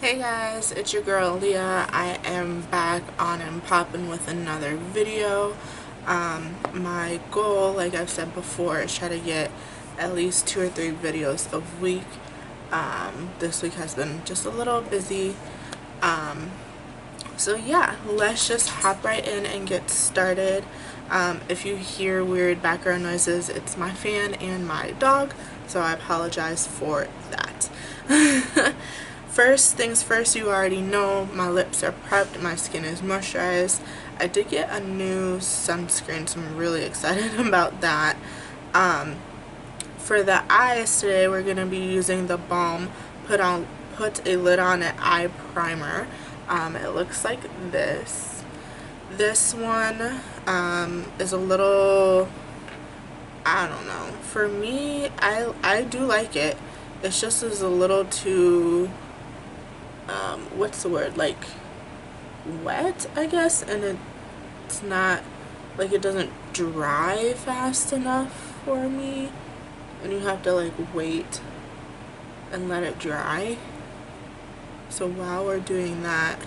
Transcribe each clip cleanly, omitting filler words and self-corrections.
Hey guys, it's your girl Leah. I am back on and popping with another video. My goal, like I've said before, is try to get at least 2 or 3 videos a week. This week has been just a little busy. So yeah, let's just hop right in and get started. If you hear weird background noises, it's my fan and my dog, so I apologize for that. First things first, you already know my lips are prepped, my skin is moisturized. I did get a new sunscreen, so I'm really excited about that. For the eyes today, we're going to be using the Balm Put a Lid On It Eye Primer. It looks like this. This one is a little, I don't know. For me, I do like it. It's just is a little too, what's the word, like wet, I guess, and it's not, like, it doesn't dry fast enough for me, and you have to like wait and let it dry. So while we're doing that,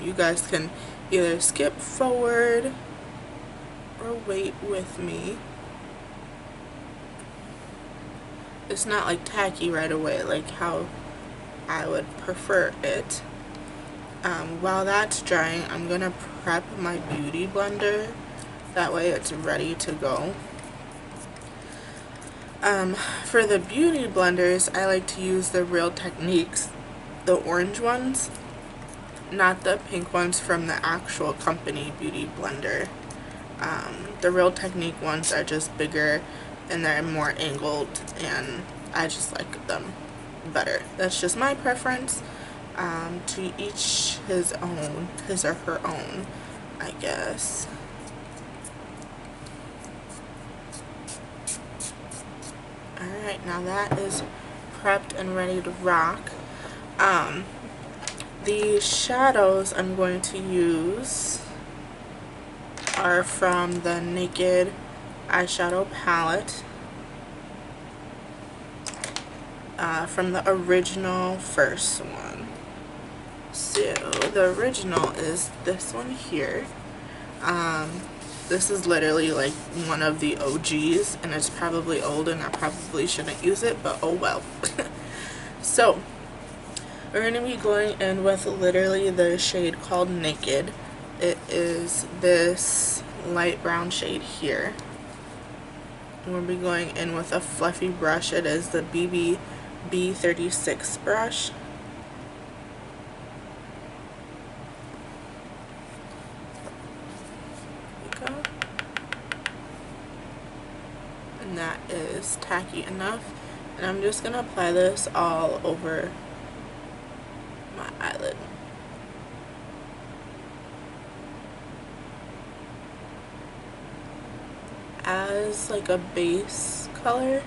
you guys can either skip forward or wait with me. It's not like tacky right away like how I would prefer it. While that's drying, I'm gonna prep my beauty blender. That way it's ready to go. For the beauty blenders, I like to use the Real Techniques, the orange ones, not the pink ones from the actual company beauty blender. The Real Technique ones are just bigger and they're more angled, and I just like them better. That's just my preference. To each his own, his or her own, I guess. Alright, now that is prepped and ready to rock. The shadows I'm going to use are from the Naked eyeshadow palette, from the original first one. So the original is this one here. This is literally like one of the OGs, and it's probably old and I probably shouldn't use it, but oh well. So we're going to be going in with literally the shade called Naked. It is this light brown shade here. We'll be going in with a fluffy brush. It is the Bebe B36 brush. There we go. And that is tacky enough. And I'm just going to apply this all over my eyelid. As like a base color.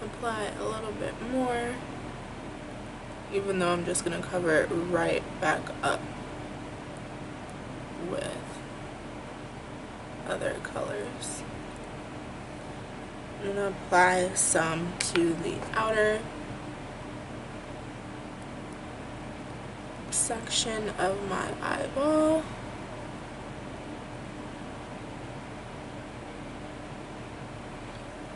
Apply a little bit more, even though I'm just going to cover it right back up with other colors. I'm going to apply some to the outer section of my eyeball.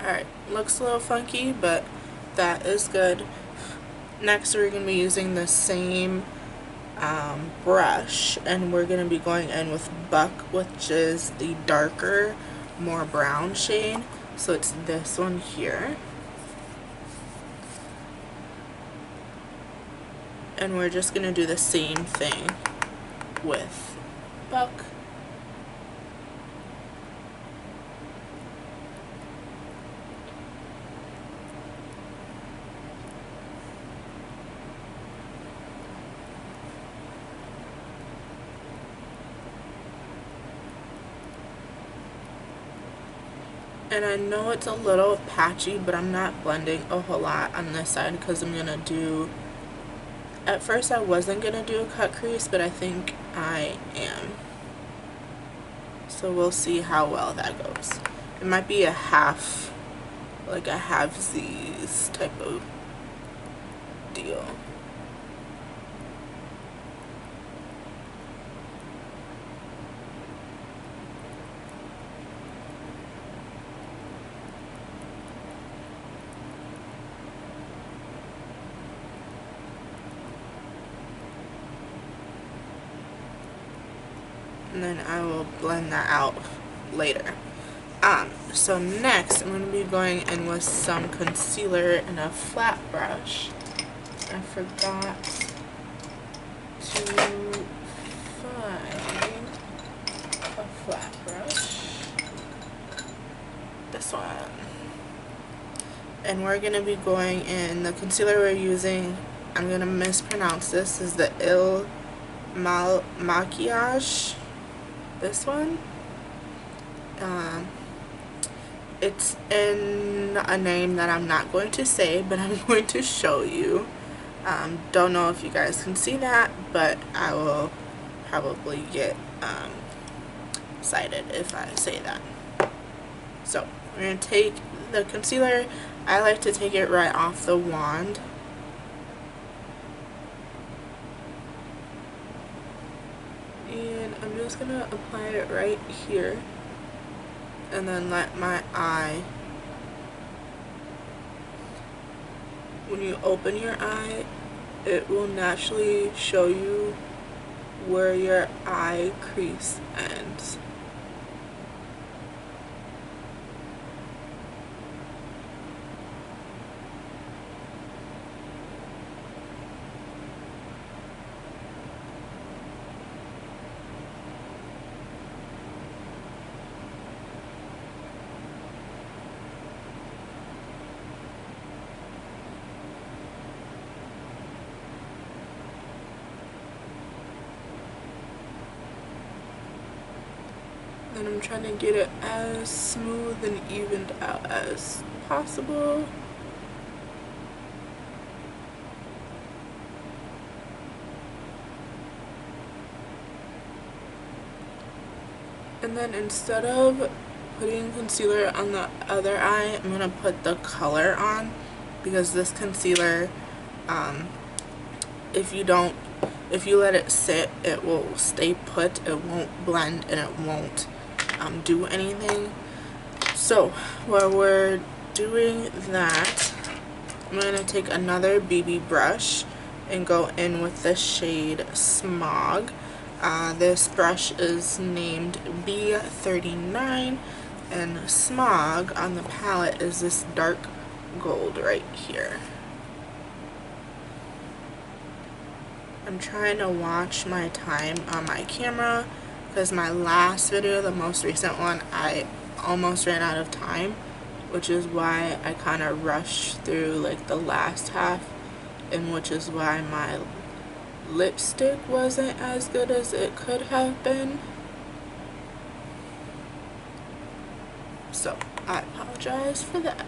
Alright, looks a little funky, but that is good. Next, we're going to be using the same brush, and we're going to be going in with Buck, which is the darker, more brown shade. So it's this one here. And we're just going to do the same thing with Buck. And I know it's a little patchy, but I'm not blending a whole lot on this side because I'm gonna do, at first I wasn't gonna do a cut crease, but I think I am. So we'll see how well that goes. It might be a half, like a half-Z's type of deal. And then I will blend that out later. So next I'm going to be going in with some concealer in a flat brush. I forgot to find a flat brush. This one. And we're going to be going in, the concealer we're using, I'm going to mispronounce this, is the Makiage. This one. It's in a name that I'm not going to say, but I'm going to show you. Don't know if you guys can see that, but I will probably get cited if I say that. So we're going to take the concealer. I like to take it right off the wand. And I'm just going to apply it right here. And then let my eye, when you open your eye, it will naturally show you where your eye crease ends. And I'm trying to get it as smooth and evened out as possible. And then instead of putting concealer on the other eye, I'm going to put the color on, because this concealer, if you let it sit, it will stay put, it won't blend, and it won't do anything. So while we're doing that, I'm going to take another Bebe brush and go in with the shade Smog. This brush is named B39, and Smog on the palette is this dark gold right here. I'm trying to watch my time on my camera, because my last video, the most recent one, I almost ran out of time, which is why I kind of rushed through like the last half, and which is why my lipstick wasn't as good as it could have been. So I apologize for that.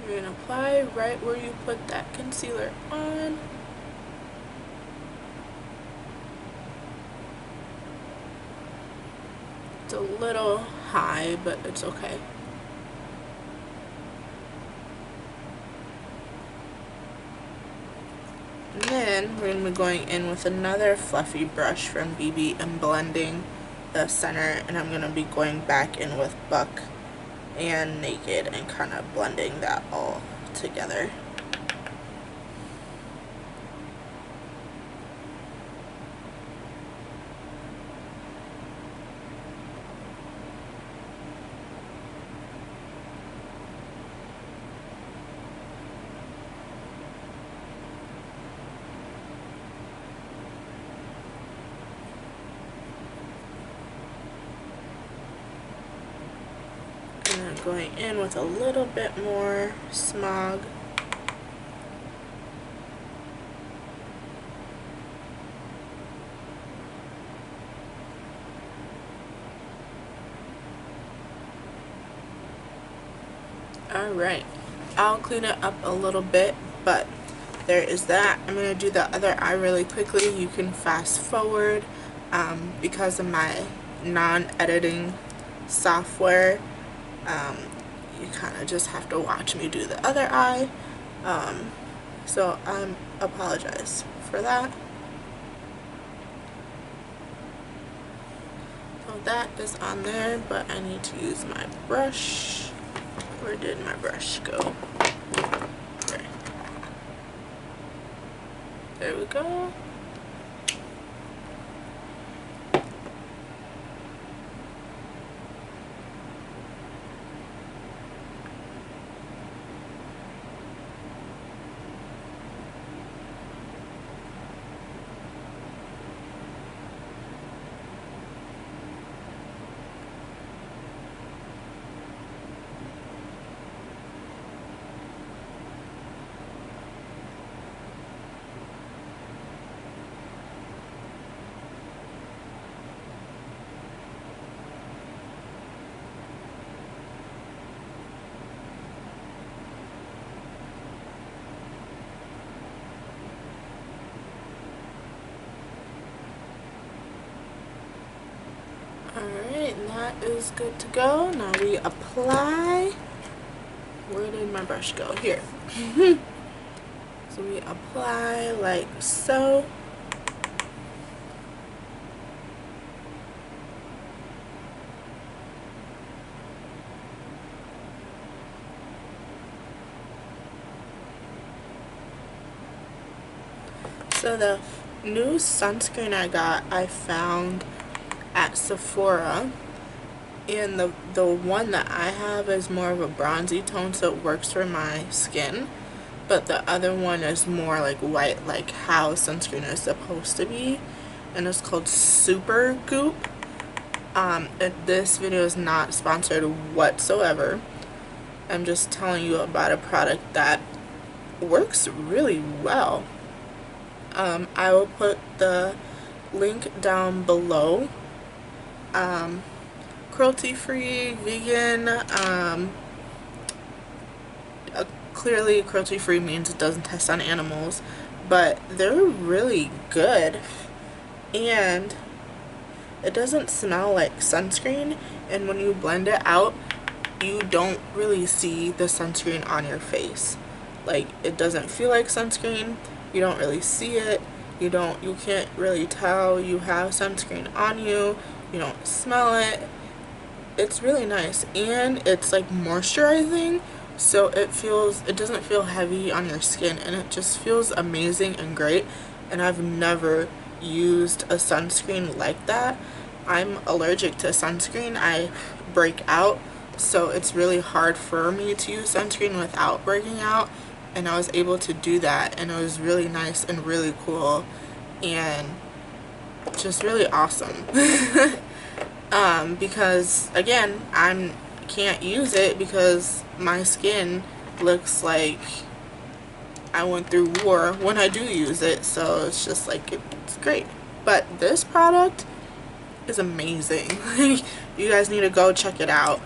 You're going to apply right where you put that concealer on. It's a little high, but it's okay. And then we're going to be going in with another fluffy brush from Bebe and blending the center, and I'm going to be going back in with Buck and Naked and kind of blending that all together. Going in with a little bit more Smog. Alright, I'll clean it up a little bit, but there is that. I'm going to do the other eye really quickly. You can fast forward because of my non-editing software. You kind of just have to watch me do the other eye. So I apologize for that. So that is on there, but I need to use my brush. Where did my brush go? Okay. There we go. Alright, and that is good to go. Now we apply. Where did my brush go? Here. So we apply like so. So the new sunscreen I found at Sephora, and the one that I have is more of a bronzy tone, so it works for my skin, but the other one is more like white, like how sunscreen is supposed to be, and it's called Super Goop. This video is not sponsored whatsoever. I'm just telling you about a product that works really well. I will put the link down below. Cruelty-free, vegan, clearly cruelty-free means it doesn't test on animals, but they're really good, and it doesn't smell like sunscreen, and when you blend it out, you don't really see the sunscreen on your face. Like, it doesn't feel like sunscreen, you don't really see it, you can't really tell you have sunscreen on you. You don't smell it. It's really nice, and it's like moisturizing, so it doesn't feel heavy on your skin, and it just feels amazing and great. And I've never used a sunscreen like that. I'm allergic to sunscreen. I break out, so it's really hard for me to use sunscreen without breaking out, and I was able to do that, and it was really nice and really cool and just really awesome. Because again, I can't use it because my skin looks like I went through war when I do use it, so it's just like, it's great. But this product is amazing. You guys need to go check it out.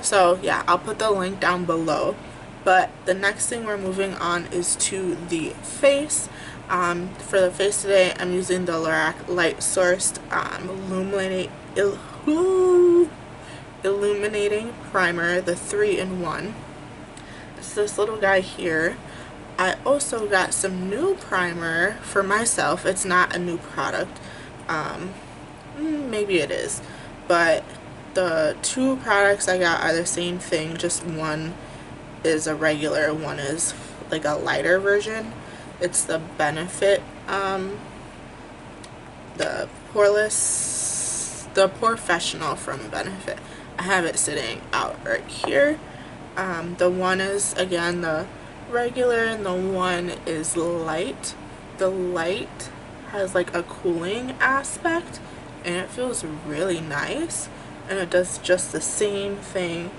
So yeah, I'll put the link down below. But the next thing we're moving on is to the face. For the face today, I'm using the Lorac Light Source Illuminating Primer, the 3-in-1. It's this little guy here. I also got some new primer for myself. It's not a new product. Maybe it is. But the two products I got are the same thing, just one is a regular, one is like a lighter version. It's the Benefit, the Professional from Benefit. I have it sitting out right here. The one is, again, the regular, and the one is light. The light has like a cooling aspect, and it feels really nice, and it does just the same thing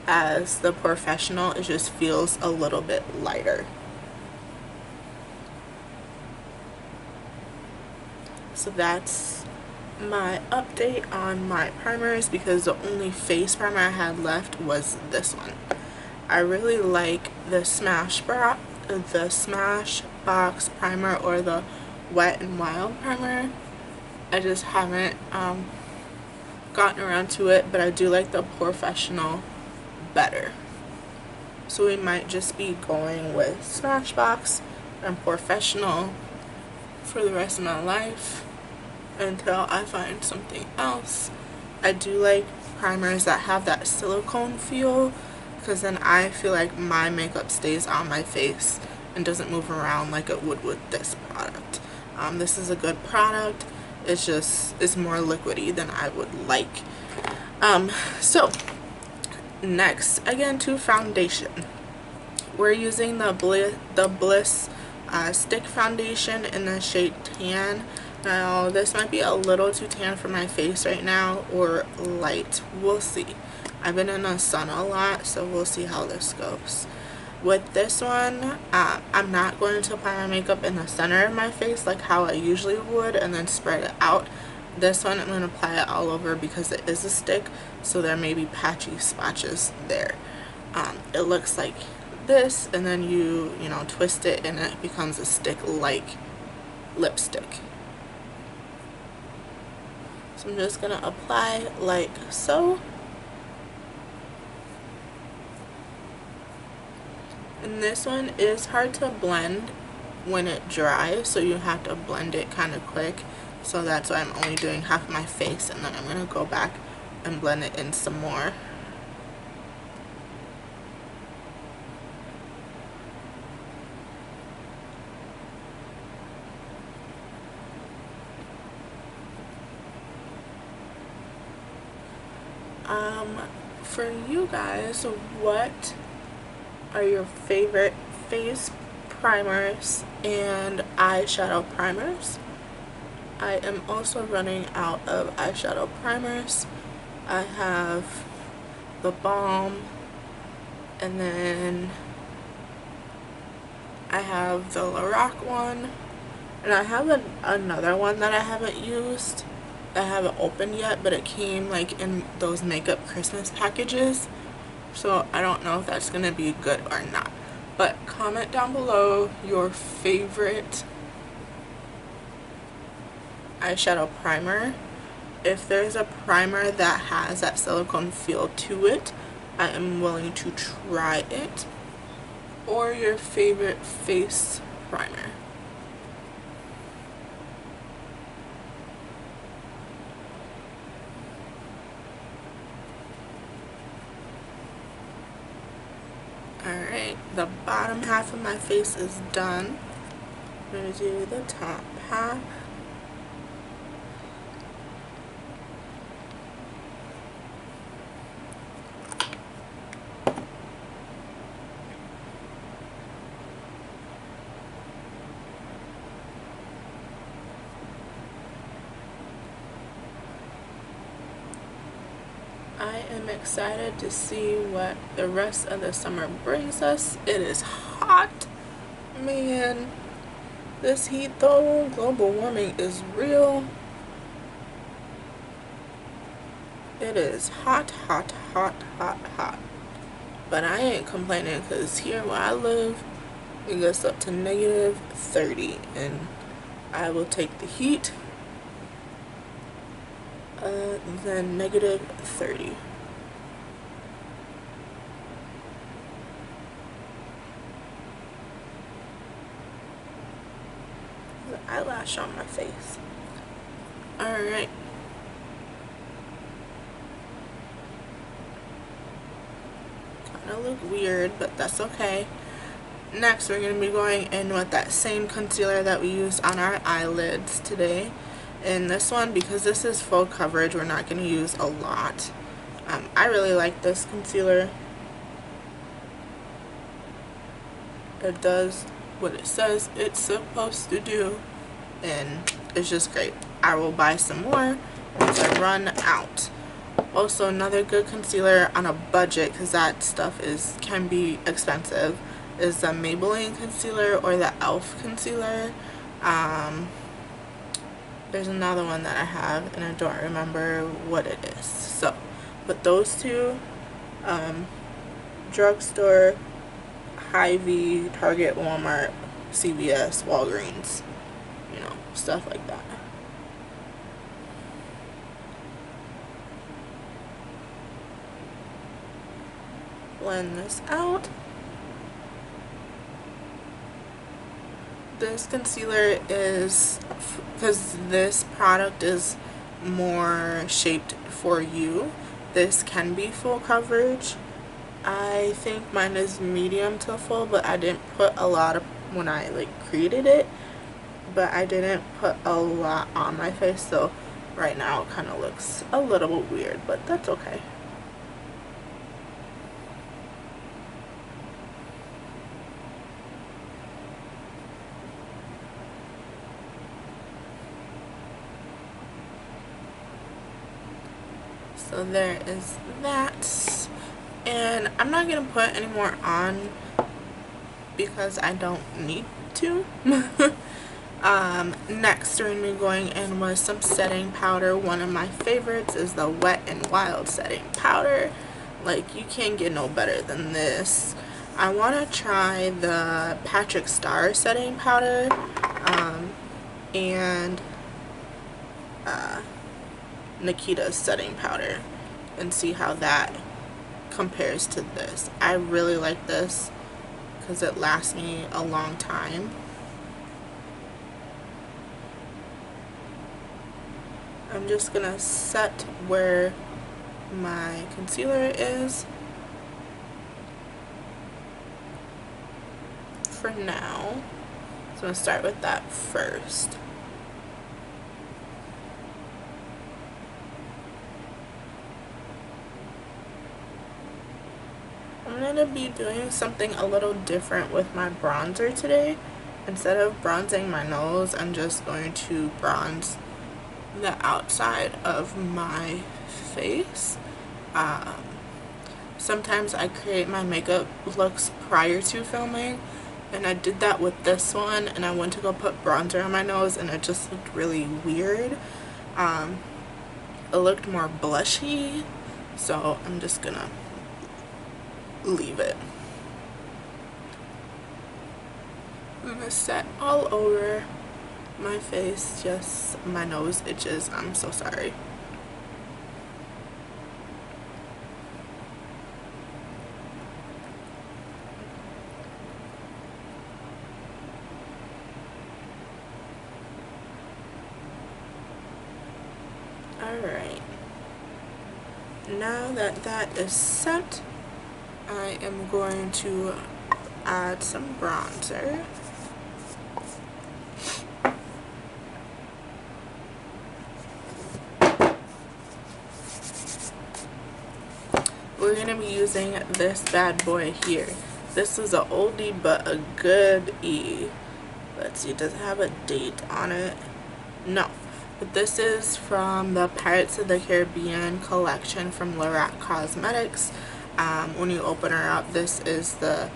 as the Professional. It just feels a little bit lighter. So that's my update on my primers, because the only face primer I had left was this one. I really like the Smashbox primer or the Wet n Wild primer. I just haven't gotten around to it, but I do like the Professional better. So we might just be going with Smashbox and Professional for the rest of my life until I find something else. I do like primers that have that silicone feel, because then I feel like my makeup stays on my face and doesn't move around like it would with this product. This is a good product. It's more liquidy than I would like. So next, again, to foundation. We're using the Bliss stick foundation in the shade Tan. Now this might be a little too tan for my face right now, or light. We'll see. I've been in the sun a lot, so we'll see how this goes. With this one, I'm not going to apply my makeup in the center of my face like how I usually would and then spread it out. This one I'm going to apply it all over because it is a stick, so there may be patchy spotches there. It looks like this, and then you know, twist it and it becomes a stick like lipstick. So I'm just going to apply like so. And this one is hard to blend when it dries, so you have to blend it kind of quick. So that's why I'm only doing half of my face, and then I'm going to go back and blend it in some more. For you guys, what are your favorite face primers and eyeshadow primers? I am also running out of eyeshadow primers. I have the balm, and then I have the Lorac one, and I have another one that I haven't used. I haven't opened yet, but it came like in those makeup Christmas packages, so I don't know if that's gonna be good or not. But comment down below your favorite eyeshadow primer. If there's a primer that has that silicone feel to it, I am willing to try it. Or your favorite face primer. Alright, the bottom half of my face is done. I'm going to do the top half. I am excited to see what the rest of the summer brings us. It is hot, man. This heat though, global warming is real. It is hot, hot, hot, hot, hot. But I ain't complaining, because here where I live, it gets up to -30, and I will take the heat than -30. The eyelash on my face. Alright. Kinda look weird, but that's okay. Next, we're going to be going in with that same concealer that we used on our eyelids today. And this one, because this is full coverage, we're not going to use a lot. I really like this concealer. It does what it says it's supposed to do, and it's just great. I will buy some more once I run out. Also, another good concealer on a budget, because that stuff can be expensive, is the Maybelline concealer or the e.l.f. concealer. There's another one that I have, and I don't remember what it is. So, but those two, drugstore, Hy-Vee, Target, Walmart, CVS, Walgreens, you know, stuff like that. Blend this out. This concealer is, because this product is more shaped for you, this can be full coverage. I think mine is medium to full, but I didn't put a lot of, when I like created it, but I didn't put a lot on my face, so right now it kind of looks a little weird, but that's okay. So there is that, and I'm not gonna put any more on because I don't need to. Next we're gonna be going in with some setting powder. One of my favorites is the Wet n Wild setting powder. Like, you can't get no better than this. I want to try the Patrick Star setting powder and Nikita's setting powder and see how that compares to this. I really like this because it lasts me a long time. I'm just gonna set where my concealer is for now. So I'm gonna start with that first. I'm going to be doing something a little different with my bronzer today. Instead of bronzing my nose, I'm just going to bronze the outside of my face. Sometimes I create my makeup looks prior to filming, and I did that with this one, and I went to go put bronzer on my nose and it just looked really weird. It looked more blushy, so I'm just gonna leave it. I'm gonna set all over my face. Just my nose itches. I'm so sorry. Alright. Now that that is set, I am going to add some bronzer. We're going to be using this bad boy here. This is an oldie but a good E. Let's see, does it have a date on it? No. But this is from the Pirates of the Caribbean collection from Lorac Cosmetics. When you open her up, this is the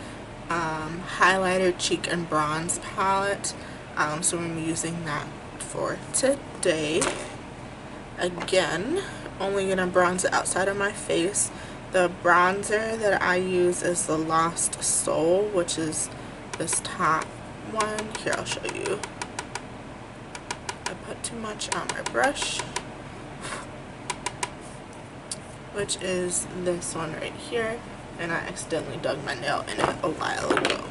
highlighter, cheek, and bronze palette. So we're going to be using that for today. Again, only going to bronze the outside of my face. The bronzer that I use is the Lost Soul, which is this top one. Here, I'll show you. I put too much on my brush, which is this one right here, and I accidentally dug my nail in it a while ago.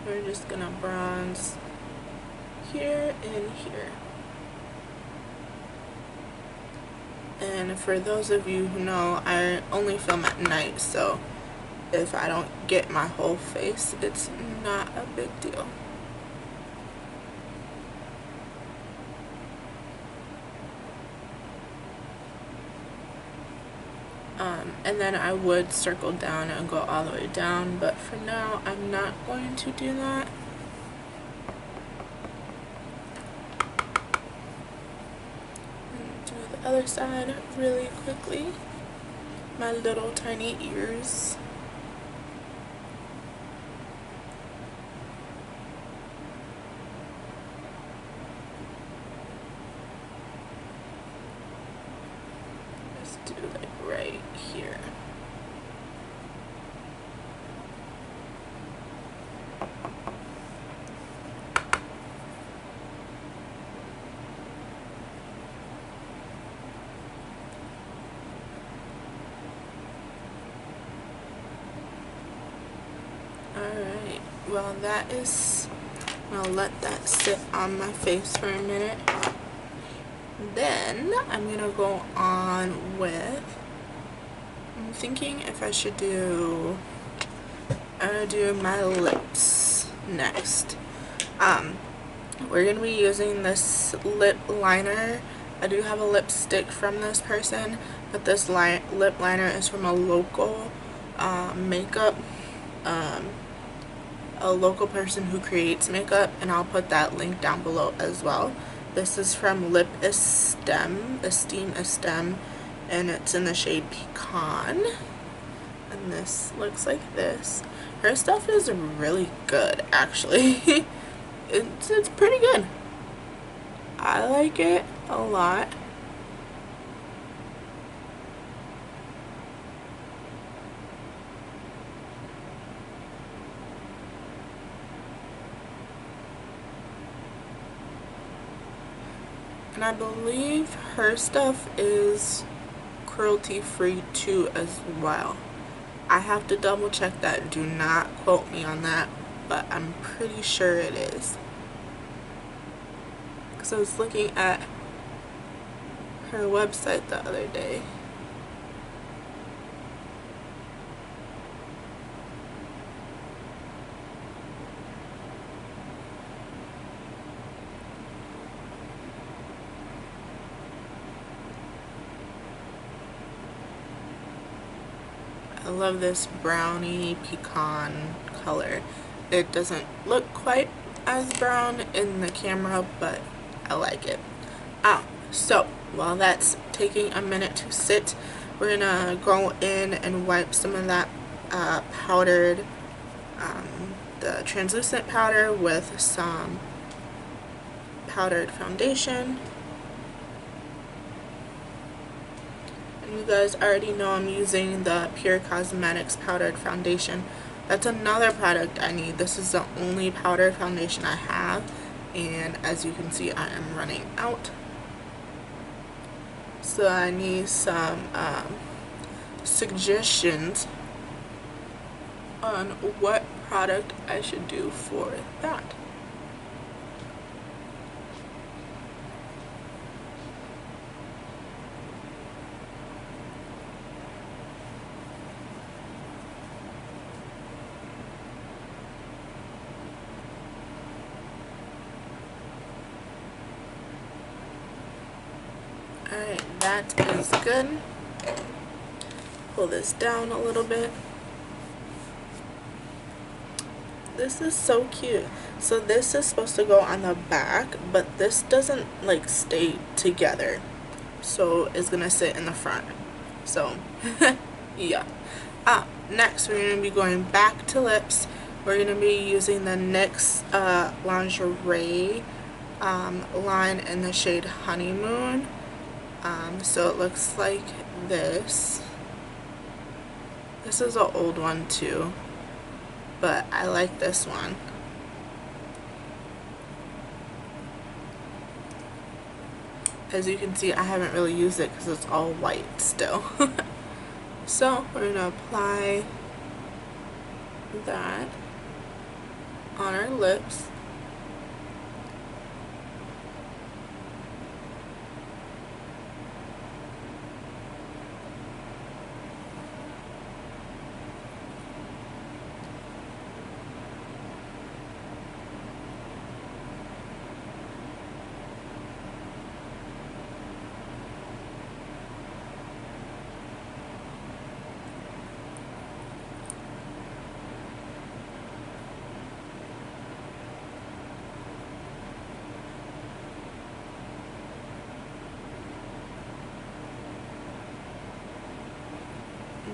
We're just gonna bronze here and here. And for those of you who know, I only film at night, so if I don't get my whole face, it's not a big deal. And then I would circle down and go all the way down, but for now I'm not going to do that. And do the other side really quickly. My little tiny ears. do like right here. Alright, well that is, I'll let that sit on my face for a minute. Then I'm gonna go on with, I'm thinking if I should do, I'm gonna do my lips next. We're gonna be using this lip liner. I do have a lipstick from this person, but this lip liner is from a local makeup, a local person who creates makeup, and I'll put that link down below as well. This is from Lip Esteem, and it's in the shade Pecan. And this looks like this. Her stuff is really good, actually. it's pretty good. I like it a lot. And I believe her stuff is cruelty free too as well. I have to double check that. Do not quote me on that, but I'm pretty sure it is. Because I was looking at her website the other day. I love this brownie pecan color. It doesn't look quite as brown in the camera, but I like it. So while that's taking a minute to sit, we're gonna go in and wipe some of that powdered, the translucent powder with some powdered foundation. You guys already know I'm using the Pure Cosmetics powdered foundation. That's another product I need. This is the only powdered foundation I have, and as you can see, I am running out. So I need some suggestions on what product I should do for that. Alright, that is good. Pull this down a little bit. This is so cute. So this is supposed to go on the back, but this doesn't like stay together. So it's gonna sit in the front. So yeah. Next we're gonna be going back to lips. We're gonna be using the NYX Lingerie line in the shade Honeymoon. So it looks like this. This is an old one too, but I like this one. As you can see, I haven't really used it because it's all white still. So we're gonna apply that on our lips.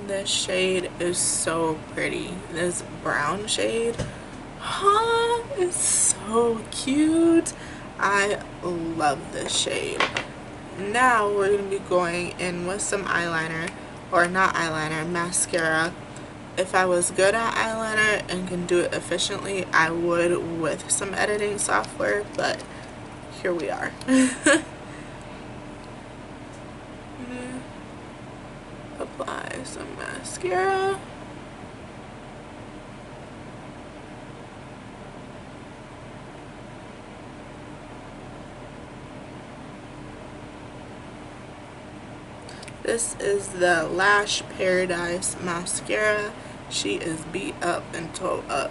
This shade is so pretty. This brown shade, it's so cute. I love this shade. now we're going to be going in with some eyeliner, or not eyeliner, mascara. If I was good at eyeliner and can do it efficiently, I would with some editing software, but here we are. Apply some mascara. This is the Lash Paradise mascara. She is beat up and toe up.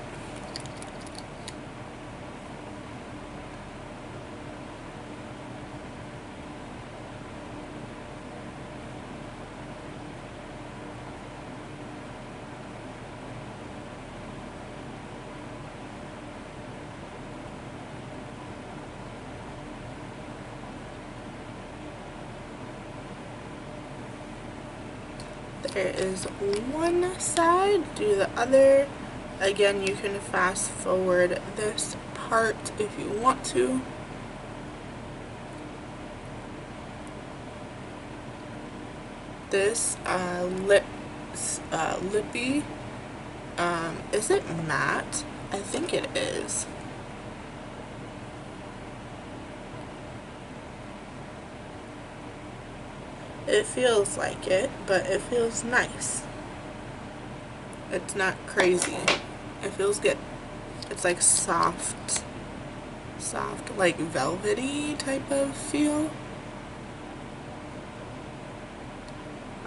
There is one side, do the other. Again, you can fast forward this part if you want to. This lippy, is it matte? I think it is. It feels like it, but it feels nice. It's not crazy. It feels good. It's like soft, like velvety type of feel.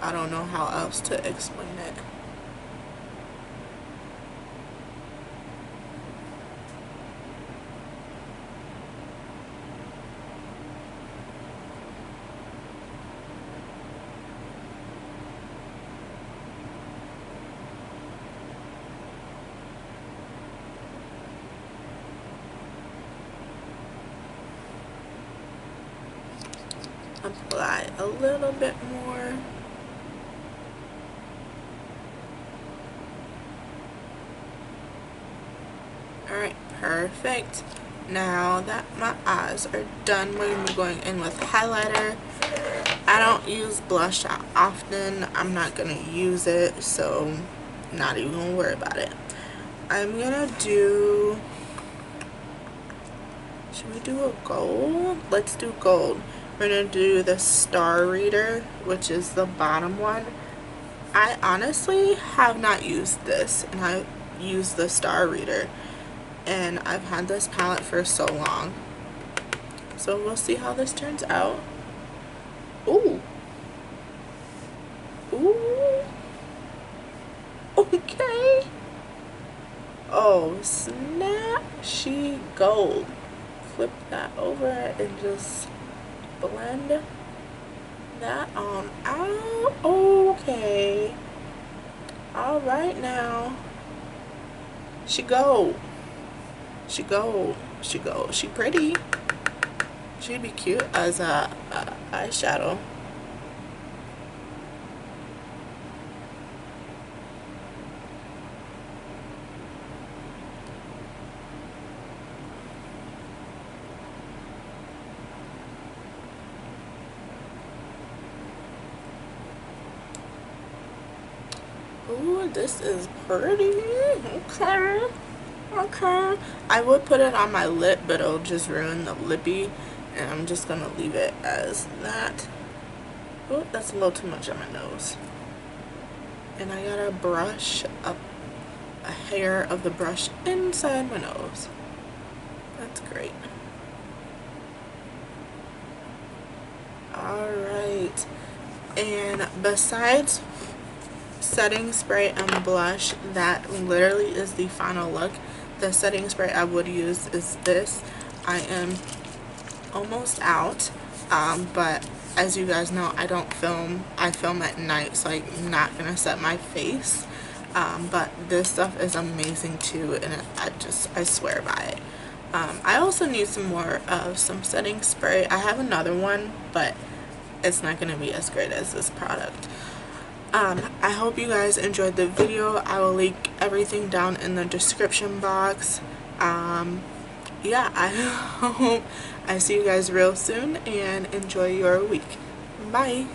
I don't know how else to explain it. Apply a little bit more. Alright, perfect. Now that my eyes are done, we're going to be going in with highlighter. I don't use blush often. I'm not going to use it, so not even going to worry about it. I'm going to do... Should we do a gold? Let's do gold. We're going to do the Star Reader, which is the bottom one. I honestly have not used this, and I use the Star Reader. And I've had this palette for so long. So we'll see how this turns out. Ooh. Ooh. Okay. Oh, snap. She gold. Flip that over and just blend that on out. Okay. Alright now. She gold. She gold. She gold. She pretty. She'd be cute as a eyeshadow. Ooh, this is pretty. Okay. Okay. I would put it on my lip, but it'll just ruin the lippy. And I'm just going to leave it as that. Oh, that's a little too much on my nose. And I gotta brush up a hair of the brush inside my nose. That's great. Alright. And besides setting spray and blush, that literally is the final look. The setting spray I would use is this. I am almost out, but as you guys know, I film at night, so I'm not gonna set my face, but this stuff is amazing too, and I swear by it. I also need some more of some setting spray. I have another one, but it's not gonna be as great as this product. I hope you guys enjoyed the video. I will link everything down in the description box. yeah, I hope I see you guys real soon, and enjoy your week. Bye.